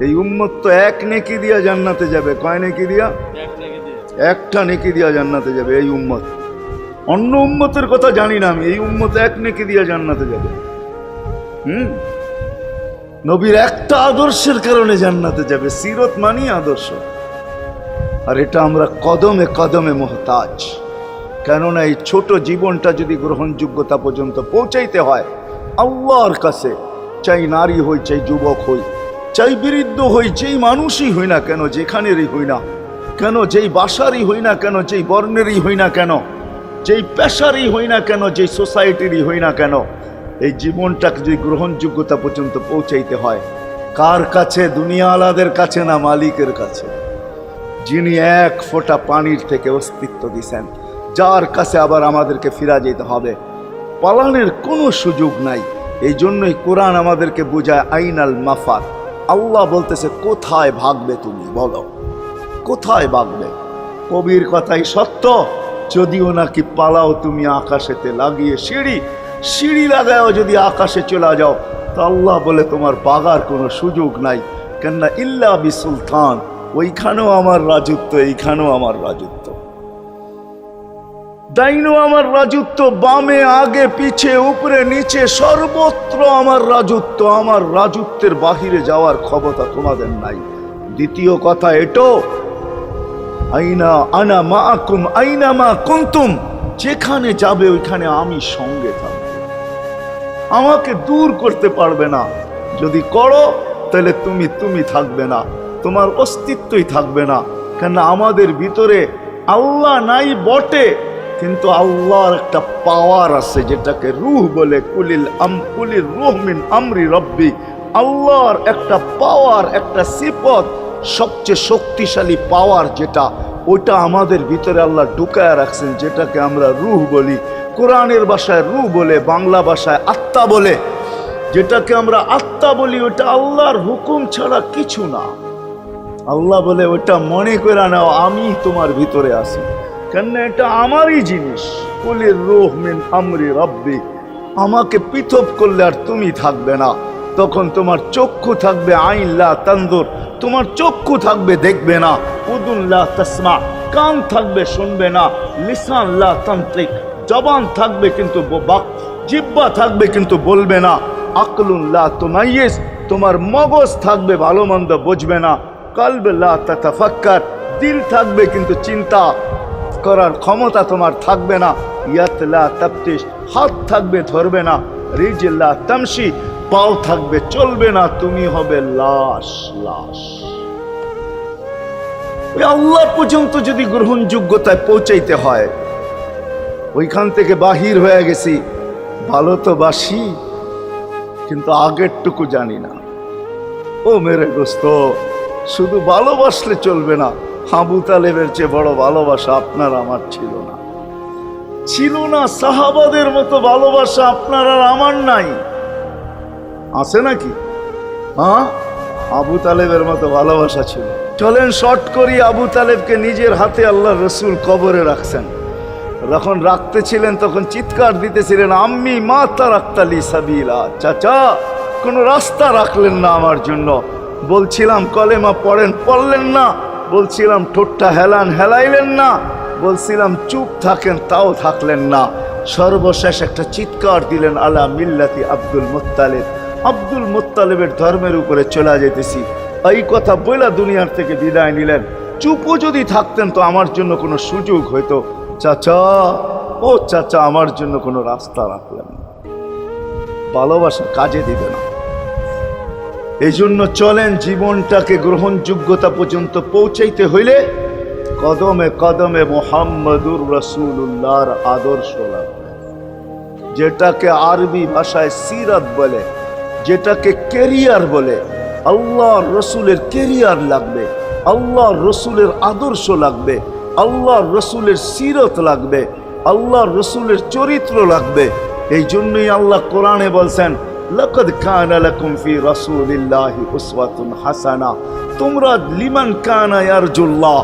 এই উম্মত তো এক নেকি দিয়া জান্নাতে যাবে। কয় নেকি দিয়া? একটা নেকি দিয়া জান্নাতে যাবে এই উম্মত। অন্য উম্মতের কথা জানি না আমি, এই উম্মত এক নেকি দিয়া জান্নাতে যাবে। নবীর একটা আদর্শের কারণে জান্নাতে যাবে। সিরত মানি আদর্শ, আর এটা আমরা কদমে কদমে মুহতাজ। কেননা এই ছোট জীবনটা যদি গ্রহণযোগ্যতা পর্যন্ত পৌঁছাইতে হয় আল্লাহর কাছে, চাই নারী হই, চাই যুবক হই, চাই বৃদ্ধ হই, যেই মানুষই হই না কেন, যেখানেরই হই না কেন, যেই বাসারই হই না কেন, যেই বর্ণেরই হই না কেন, যেই পেশারই হই না কেন, যেই সোসাইটিরই হই না কেন, এই জীবনটাকে যদি গ্রহণযোগ্যতা পর্যন্ত পৌঁছাইতে হয় কার কাছে? দুনিয়াওয়ালাদের কাছে না, মালিকের কাছে, যিনি এক ফোঁটা পানির থেকে অস্তিত্ব দিছেন, যার কাছে আবার আমাদেরকে ফিরা যেতে হবে। পালানের কোনো সুযোগ নাই। এই জন্যই কোরআন আমাদেরকে বোঝায় আইনাল মাফার। আল্লাহ বলতেছে কোথায় ভাগবে তুমি, বলো কোথায় ভাগবে? কবির কথাই সত্য, যদিও নাকি পালাও তুমি আকাশেতে লাগিয়ে সিঁড়ি, সিঁড়ি লাগাও যদি আকাশে চলে যাও, তো আল্লাহ বলে তোমার বাগার কোনো সুযোগ নাই। কেননা ইল্লা বি সুলতান, ওইখানেও আমার রাজত্ব, এইখানেও আমার রাজত্ব, ডাইনো আমার রাজত্ব, বামে আগে পিছে উপরে নিচে সর্বত্র আমার রাজত্ব। আমার রাজত্বের বাহিরে যাওয়ার ক্ষমতা তোমাদের নাই। দ্বিতীয় কথা এটো, আইনা আনা মাআকুম আইনা মা কুনতুম, যেখানে যাবে ওইখানে আমি সঙ্গে থাকব, আমাকে দূর করতে পারবে না। যদি করো তাহলে তুমি থাকবে না, তোমার অস্তিত্বই থাকবে না। কেন আমাদের ভিতরে আল্লাহ নাই বটে, কিন্তু আল্লাহর একটা পাওয়ার আছে যেটাকে রূহ বলে। কুলির রূহ মিন আমরি রব্বি, আল্লাহর একটা পাওয়ার, একটা সিফত, সবচেয়ে শক্তিশালী পাওয়ার যেটা, ওটা আমাদের ভিতরে আল্লাহ ঢুকায় রাখছেন, যেটাকে আমরা রূহ বলি। কোরআনের ভাষায় রূহ বলে, বাংলা ভাষায় আত্মা বলে। যেটাকে আমরা আত্মা বলি ওটা আল্লাহর হুকুম ছাড়া কিছু না। আল্লাহ বলে ওটা মনে করে নাও আমি তোমার ভিতরে আছি, কেন এটা আমারই জিনিস। কুলির রূহ মিন আমরি রব্বি, আমাকে পৃথক করলে আর তুমি থাকবে না। তখন তোমার চক্ষু থাকবে আইন লা তানজুর, তোমার চক্ষু থাকবে দেখবে না। উদুন লা তাসমা, কান থাকবে শুনবে না। লিসান লা তান্তিক, জবান থাকবে কিন্তু জিহ্বা থাকবে কিন্তু বলবে না। আকলুন লা তুমাইয়িজ, তোমার মগজ থাকবে ভালো মন্দ বুঝবে না। কলব লা তাতাফাক্কার, দিল থাকবে কিন্তু চিন্তা করার ক্ষমতা তোমার থাকবে না। ইয়াত লা তাফতিশ, হাত থাকবে ধরবে না। রিজল লা তামশি, পাও থাকবে চলবে না। তুমি হবে লাশ। ওই আল্লাহ পর্যন্ত যদি গ্রহণযোগ্যতায় পৌঁছাইতে হয়, ওইখান থেকে বাহির হয়ে গেছি, ভালো তো বাসি কিন্তু আগেরটুকু জানি না। ও মেরে দোস্ত, শুধু ভালোবাসলে চলবে না। আবু তালেবের চেয়ে বড় ভালোবাসা আপনার আমার ছিল না। সাহাবাদের মতো ভালোবাসা আপনার আর আমার নাই। আছে নাকি? হ্যাঁ, আবু তালেবের মতো ভালোবাসা ছিল। চলেন শর্ট করি। আবু তালেবকে নিজের হাতে আল্লাহ রসুল কবরে রাখছেন। যখন রাখতেছিলেন তখন চিৎকার দিতেছিলেন, আম্মি মা তারাক্তালি সাবিলা, চাচা কোন রাস্তা রাখলেন না আমার জন্য। বলছিলাম কলেমা পড়েন, পড়লেন না। বলছিলাম ঠোঁটটা হেলাইলেন না। বলছিলাম চুপ থাকেন, তাও থাকলেন না। সর্বশেষ একটা চিৎকার দিলেন, আলা মিল্লাতি আব্দুল মুত্তালিব, আব্দুল মুত্তালিবের ধর্মের উপরে চলে যেতেছি। এই কথা বলে দুনিয়ার থেকে বিদায় নিলেন। চুপও যদি থাকতেন তো আমার জন্য কোনো সুযোগ হইতো। চাচা, ও চাচা, আমার জন্য কোনো রাস্তা রাখলেন না। ভালোবাসা কাজে দিবে না। এই জন্য চলেন, জীবনটাকে গ্রহণযোগ্যতা পর্যন্ত পৌঁছাইতে হইলে কদমে কদমে মুহাম্মদুর রাসূলুল্লাহর আদর্শ লাগবে। যেটাকে আরবি ভাষায় সিরাত বলে, যেটাকে কেরিয়ার বলে। আল্লাহর রসুলের কেরিয়ার লাগবে, আল্লাহর রসুলের আদর্শ লাগবে, আল্লাহর রসুলের সিরত লাগবে, আল্লাহর রসুলের চরিত্র লাগবে। এই জন্যই আল্লাহ কোরআনে বলছেন, লাকাদ কানা লাকুম ফি রাসূলিল্লাহি উসওয়াতুন হাসানা, তোমরা লিমান কানা ইয়ারজুল্লাহ,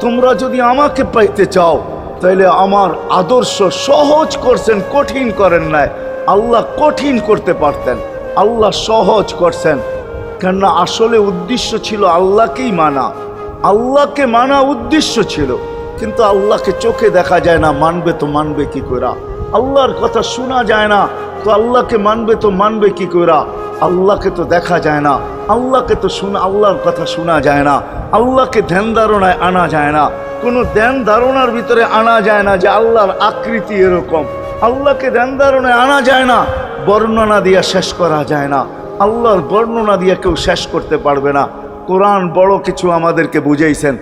তোমরা যদি আমাকে পাইতে চাও তাহলে আমার আদর্শ সহজ করছেন, কঠিন করেন নাই। আল্লাহ কঠিন করতে পারতেন, আল্লাহ সহজ করছেন। কেননা আসলে উদ্দেশ্য ছিল আল্লাহকেই মানা, আল্লাহকে মানা উদ্দেশ্য ছিল। কিন্তু আল্লাহকে চোখে দেখা যায় না, মানবে তো মানবে কি করে? আল্লাহর কথা শোনা যায় না, তো আল্লাহকে মানবে তো মানবে কি করে? আল্লাহকে তো দেখা যায় না, আল্লাহকে তো আল্লাহর কথা শোনা যায় না, আল্লাহকে ধ্যান ধারণায় আনা যায় না, কোনো ধ্যান ধারণার ভিতরে আনা যায় না যে আল্লাহর আকৃতি এরকম। আল্লাহকে ধ্যান ধারণায় আনা যায় না, বর্ণনা দিয়া শেষ করা যায় না। আল্লাহর বর্ণনা দিয়ে কেউ শেষ করতে পারবে না। কোরআন বড় কিছু আমাদেরকে বুঝাইছেন,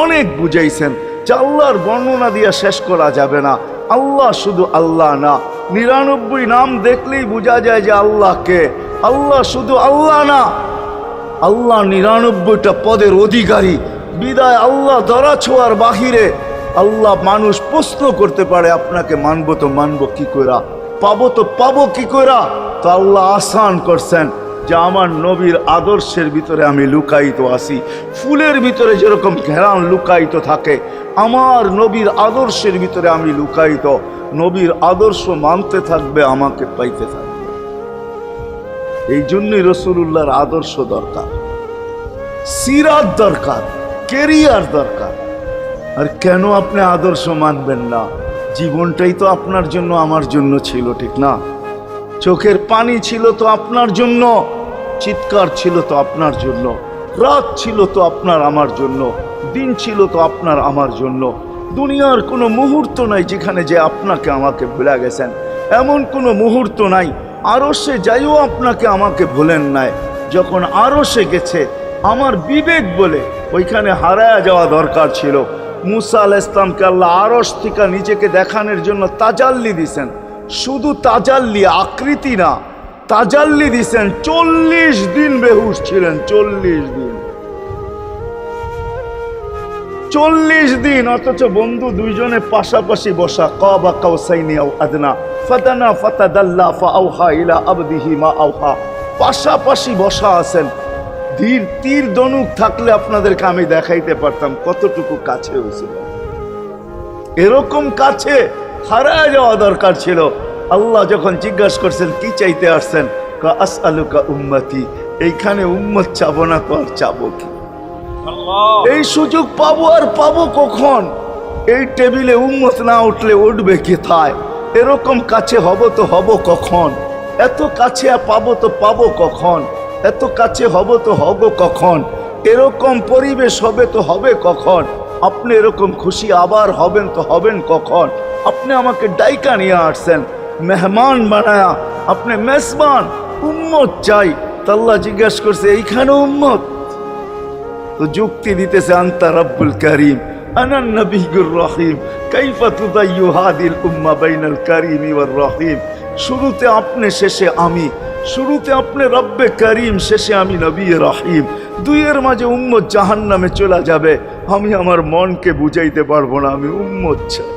অনেক বুঝাইছেন যে আল্লাহর বর্ণনা দিয়ে শেষ করা যাবে না। আল্লাহ শুধু আল্লাহ না, 99 নাম দেখলেই বোঝা যায় যে আল্লাহকে। আল্লাহ শুধু আল্লাহ না, আল্লাহ 99টা পদের অধিকারী। বিদায় আল্লাহ ধরা ছোঁয়ার বাহিরে আল্লাহ মানুষ প্রশ্ন করতে পারে, আপনাকে মানবো তো মানবো কি কইরা, পাবো তো পাবো কি কইরা? তো আল্লাহ আসান করছেন যে আমার নবীর আদর্শের ভিতরে আমি লুকায়িত আছি। ফুলের ভিতরে যেরকম ঘেরান লুকায়িত থাকে, আমার নবীর আদর্শের ভিতরে আমি লুকায়িত। নবীর আদর্শ মানতে থাকবে, আমাকে পাইতে থাকবে। এই জন্যই রাসূলুল্লাহর আদর্শ দরকার, সিরাত দরকার, কেরিয়ার দরকার। আর কেন আপনি আদর্শ মানবেন না? জীবনটাই তো আপনার জন্য আমার জন্য ছিল, ঠিক না? চোখের পানি ছিল তো আপনার জন্য, চিৎকার ছিল তো আপনার জন্য, রাত ছিল তো আপনার আমার জন্য, দিন ছিল তো আপনার আমার জন্য। দুনিয়ার কোনো মুহূর্ত নাই যেখানে যে আপনাকে আমাকে ভুলে গেছেন, এমন কোনো মুহূর্ত নাই। আরশে যাইও আপনাকে আমাকে ভুলেন নাই। যখন আরশে গেছে আমার বিবেক বলে ওইখানে হারায়া যাওয়া দরকার ছিল। মুসা আলাইহিস সালামকে আল্লাহ আরশ থেকে নিজেকে দেখানোর জন্য তাজাল্লি দিছেন। শুধু তাজাল্লি, আকৃতি না, তাজাল্লি দিছেন। 40 দিন বেহুশ ছিলেন, 40 দিন, 40 দিন। অথচ বন্ধু দুইজনে পাশাপাশি বসা, কাবা কাউসাইনি আও আদনা ফাদানা ফাতাদাল্লা ফাআওহা ইলা আবদিহি মা আওহা, পাশাপাশি বসা আছেন। তীর ধনুক থাকলে আপনাদেরকে আমি দেখাইতে পারতাম কতটুকু কাছে হয়েছিল। এরকম কাছে হারায় যাওয়া দরকার ছিল। আল্লাহ যখন জিজ্ঞাসা করছেন কি চাইতে আসছেন, আসআলুকা উম্মতি, এইখানে উম্মত চাবো না তো আর চাবো কি? এই সুযোগ পাবো আর পাবো কখন? এই টেবিলে উম্মত না উঠলে উঠবে কোথায়? এরকম কাছে হব তো হব কখন? এত কাছে পাবো তো পাবো কখন? এত কাছে হব তো হব কখন? এরকম পরিবেশ হবে তো হবে কখন? আপনি এরকম খুশি আবার হবেন তো হবেন কখন? আপনি আমাকে ডাইকা নিয়ে আসছেন, মেহমান বানায়া, আপনি মেজবান, উম্মত চাই। আল্লাহ জিজ্ঞাসা করছে এইখানে উম্মত? তো যুক্তি দিতেছে আনতা রব্বুল করিম আনান নবিয়্যুর রহিম কাইফা তুদাইয়ু হাদিল উম্মাহ বাইনাল কারীমি ওয়ার রহিম। শুরুতে আপনি, শেষে আমি। শুরুতে আপনি রব্বে করিম, শেষে আমি নবী রহিম। দুইয়ের মাঝে উম্মত জাহান্নামে চলে যাবে। আমি আমার মনকে বুঝাইতে পারবো না, আমি উম্মত চাই।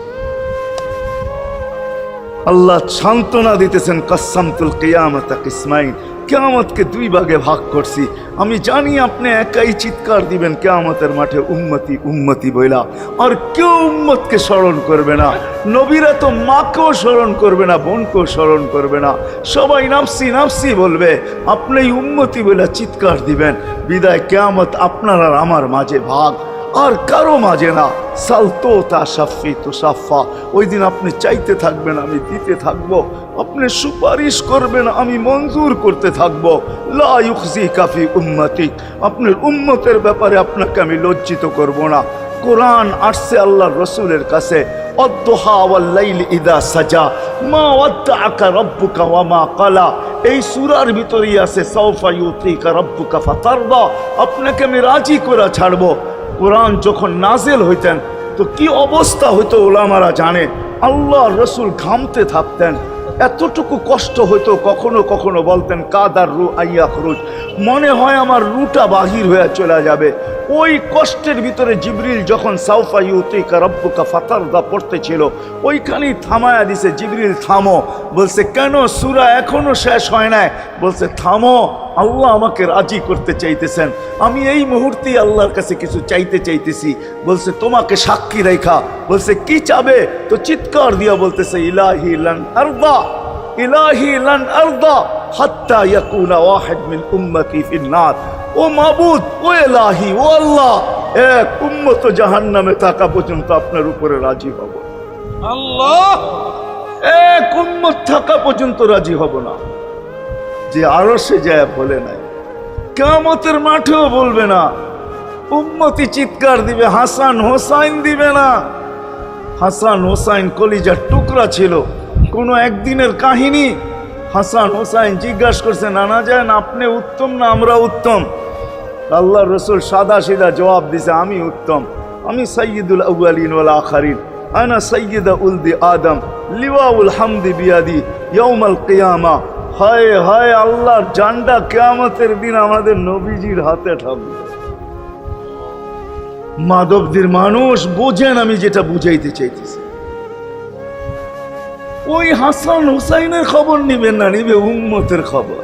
আল্লাহ সান্ত্বনা দিতেছেন, কাসসামতুল কিয়ামাতা কিসমাইন, কিয়ামতকে 2 ভাগে ভাগ করছি। আমি জানি আপনি একাই চিৎকার দিবেন কিয়ামতের মাঠে উম্মতি উম্মতি বইলা, আর কেউ উম্মতকে স্মরণ করবে না। নবীরা তো মাকেও স্মরণ করবে না, বোনকেও স্মরণ করবে না, সবাই নাফসি নাফসি বলবে। আপনি উম্মতি বইলা চিৎকার দিবেন। বিদায় কিয়ামত আপনার আর আমার মাঝে ভাগ, আর কারো মাঝে না। সালতো তা সাফি তো সাফা, ওই দিন আপনি চাইতে থাকবেন, আমি দিতে থাকবো। আপনি সুপারিশ করবেন, আমি মঞ্জুর করতে থাকবো। লা ইউখজিকা ফি উম্মতিক, আপনার উম্মতের ব্যাপারে আপনাকে আমি লজ্জিত করব না। কোরআন আসছে আল্লাহর রসুলের কাছে, অদ্দুহা ওয়াল লাইলি ইদা সাজা মা ওয়াদ্দাআকা রাব্বুকা ওয়া মা ক্বালা। এই সূরার ভিতরেই আছে সাউফা ইউতিকা রাব্বুকা ফাতারদা, আপনাকে আমি রাজি করে ছাড়বো। কোরআন যখন নাজেল হইতেন তো কি অবস্থা হইতো ওলামারা জানে। আল্লাহ রসুল ঘামতে থাকতেন, এতটুকু কষ্ট হইতো। কখনো কখনো বলতেন কাদার রু আইয়া খরুজ, মনে হয় আমার রুটা বাহির হয়ে চলে যাবে। ওই কষ্টের ভিতরে জিবরিল যখন সাউফা ইউতিকা রাব্বুকা ফাতারদা পড়তেছিল, ওইখানেই থামায়া দিছে, জিবরিল থামো। বলছে কেন? সূরা এখনো শেষ হয় নাই। বলছে থামো, আল্লাহ আমাকে রাজি করতে চাইতেছেন, আমি এই মুহূর্তেই আল্লাহর কাছে কিছু চাইতে চাইতেছি। বলছে তোমাকে সাক্ষী রেখা। বলছে কি চাবে? তো চিৎকার দিয়া বলতেছে ইলাহি লান আরদা, ইলাহি লান আরদা হাত্তা ইয়াকুনা ওয়াহিদ মিন উম্মতি ফিন নার। ও মাবুদ, ও এলাহি, ও আল্লাহ, এক উম্মত জাহান্নামে থাকা পর্যন্ত আপনার উপরে রাজি হব। আল্লাহ, এক উম্মত থাকা পর্যন্ত রাজি হব না। যে আরশে যায় বলে নাই, কিয়ামতের মাঠেও বলবে না। উম্মতি চিৎকার দিবে, হাসান হোসাইন দিবে না। হাসান হোসাইন কলিজার টুকরা ছিল, কোনো একদিনের কাহিনী। হাসান হোসাইন জিজ্ঞাসা করছে, নানা যান আপনি উত্তম না আমরা উত্তম? আল্লাহ রসুল সাদা সিধা জবাব দিছে, আমি উত্তম, আমি সাইয়্যিদুল আউয়ালিন ওয়াল আখিরিন, আনা সাইয়্যিদা উলদি আদম, লিওয়াউল হামদি বিয়াদি ইয়াউমাল কিয়ামা। হায় হায়, আল্লাহর জান্ডা কিয়ামতের দিন আমাদের নবীজির হাতে থাকবে। মাধবদের মানুষ বোঝেন আমি যেটা বুঝাইতে চাইতেছি। ওই হাসান হুসাইনের খবর নিবেন না, নিবে উম্মতের খবর।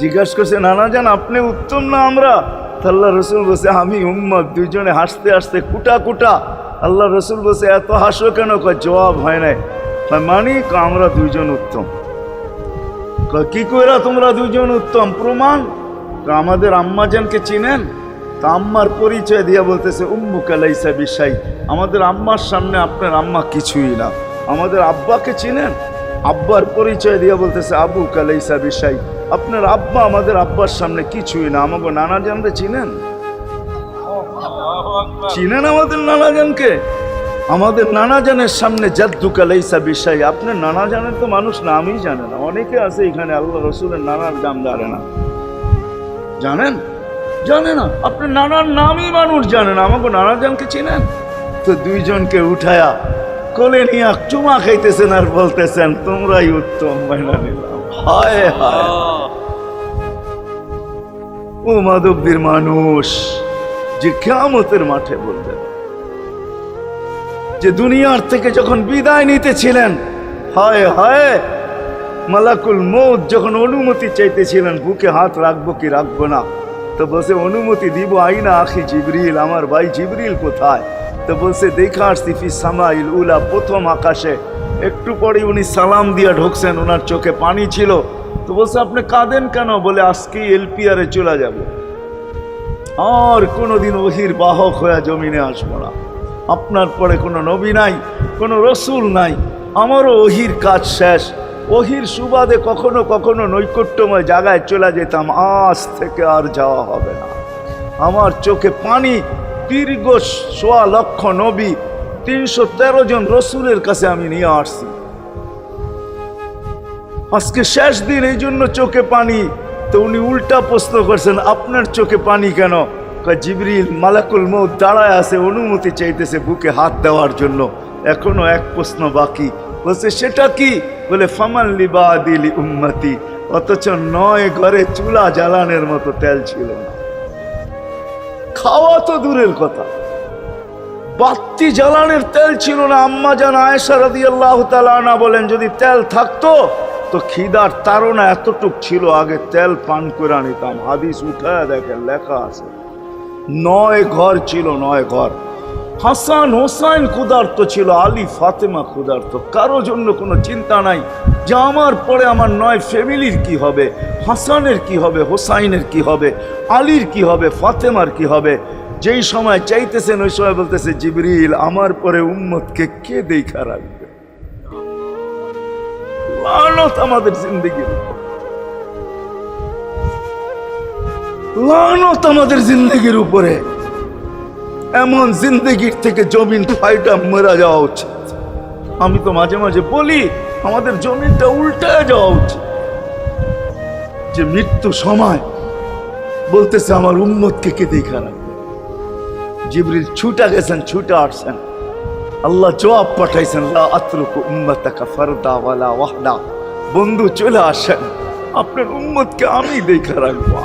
জিজ্ঞাসা করছে, নানা যান আপনি উত্তম না আমরা? আল্লাহ রসুল বলছে, আমি উম্মত। দুইজনে হাসতে হাসতে কুটা কুটা। আল্লাহ রসুল বলছে, এত হাসো কেন? জবাব হয় নাই। মানি আমরা দুইজন উত্তম। কি কইরা তোমরা দুইজন উত্তম? প্রমাণ। আমাদের আম্মাজানকে চিনেন? তা আম্মার পরিচয় দিয়া বলতেছে, উম্মুকা লাইসা বিশাই, আমাদের আম্মার সামনে আপনার আম্মা কিছুই না। আমাদের আব্বাকে চিনেন? আব্বার পরিচয় দিয়া বলতেছে, আবুকা লাইসা বিশাই, আপনার আব্বা আমাদের আব্বার সামনে কিছুই না। আমাকে নানা জানরে চিনেন? চিনেন আমাদের নানা জানকে? আমাদের নানা জানের সামনে জাদ্দুকা লাইসা বিশাই, আপনার নানা জানের তো মানুষ নামই জানে না। অনেকে আছে এখানে আল্লাহ রসুলের নানার নাম জানে না। জানেন? জানে না। আপনার নানার নামই মানুষ জানে না। আমাকে নানা জানকে চিনেন? তো দুইজনকে উঠায়া কোলে নিয়ে চুমা খাইতেছেন আর বলতেছেন, তোমরাই উত্তম, মাইনা নিলাম। হায় হায়, ও মাধবদের মানুষ যে কিয়ামতের মাঠে বলবেন, যে দুনিয়ার থেকে যখন বিদায় নিতেছিলেন, হায় হায়, মালাকুল মউত যখন অনুমতি চাইতেছিলেন, বুকে হাত রাখবো কি রাখবো না, তো বলছে অনুমতি দিব। আইনা আখি জিবরিল, আমার ভাই জিবরিল কোথায়? তো বলছে, দেখা আসছি ফি সামাইল উলা, প্রথম আকাশে। একটু পরে উনি সালাম দিয়া ঢুকছেন, ওনার চোখে পানি ছিল। তো বলছে, আপনি কাঁদেন কেন? বলে, আজকেই এলপিআরে চলে যাব, আর কোনোদিন ওহির বাহক হয়ে জমিনে আসবো না। আপনার পরে কোনো নবী নাই, কোনো রসুল নাই, আমারও ওহির কাজ শেষ। ওহির সুবাদে কখনো কখনো নৈকট্যময় জায়গায় চলে যেতাম, আজ থেকে আর যাওয়া হবে না। আমার চোখে পানি। দীর্ঘ ১.৫ লক্ষ নবী, ৩১৩ জন রসুলের কাছে আমি নিয়ে আসছি। আজকে শেষ দিন, এই জন্য চোখে পানি। তো উনি উল্টা প্রশ্ন করছেন, আপনার চোখে পানি কেন? জিবরিল মালাকুল মউত দাঁড়ায় আছে, অনুমতি চাইতেছে বুকে হাত দেওয়ার জন্য। এখনো এক প্রশ্ন বাকি। বলছে, সেটা কি? বলে, ফামান লিবাদিলি উম্মতি। অথচ ৯ ঘরে চুলা জ্বালানোর মতো তেল ছিল না। খাওয়া তো দূরের কথা, বাতি জ্বালানোর তেল ছিল না। আম্মা জান আয়েশা রাদিয়াল্লাহু তাআলা আনহা বলেন, যদি তেল থাকতো তো খিদার তাড়না এতটুক ছিল, আগে তেল পান করে নিতাম। হাদিস উঠায় দেখেন, লেখা আছে ৯ ঘর ছিল, ৯ ঘর। হাসান হোসাইন ক্ষুধার্ত ছিল, আলী ফাতেমা ক্ষুধার্ত। কারো জন্য কোনো চিন্তা নাই যে আমার পরে আমার ৯ ফ্যামিলির কি হবে, হাসানের কি হবে, হোসাইনের কি হবে, আলীর কি হবে, ফাতেমার কি হবে। যেই সময় চাইতেছেন ওই সময় বলতেছে, জিবরিল আমার পরে উম্মতকে কে দেখা রাখবে? লানত আমাদের জিন্দেগির, লানত আমাদের জিন্দেগির উপরে। এমন জিন্দেগির থেকে জমিন ফাইটা মরা যাওয়া উচিত। আমি তো মাঝে মাঝে বলি, আমাদের জমিনটা উল্টায় যাওয়া উচিত। যে মৃত্যু সময় বলতেছে, আমার উম্মতকে কে দেখা রাখবে? জিবরিল ছুটা গেছেন, ছুটা আসছেন। আল্লাহ জবাব পাঠাইছেন, লা আতরুকু উম্মাতাকা ফারদা ওয়ালা ওয়াহদা। বন্ধু চলে আসেন, আপনার উম্মতকে আমি দেখা রাখবো।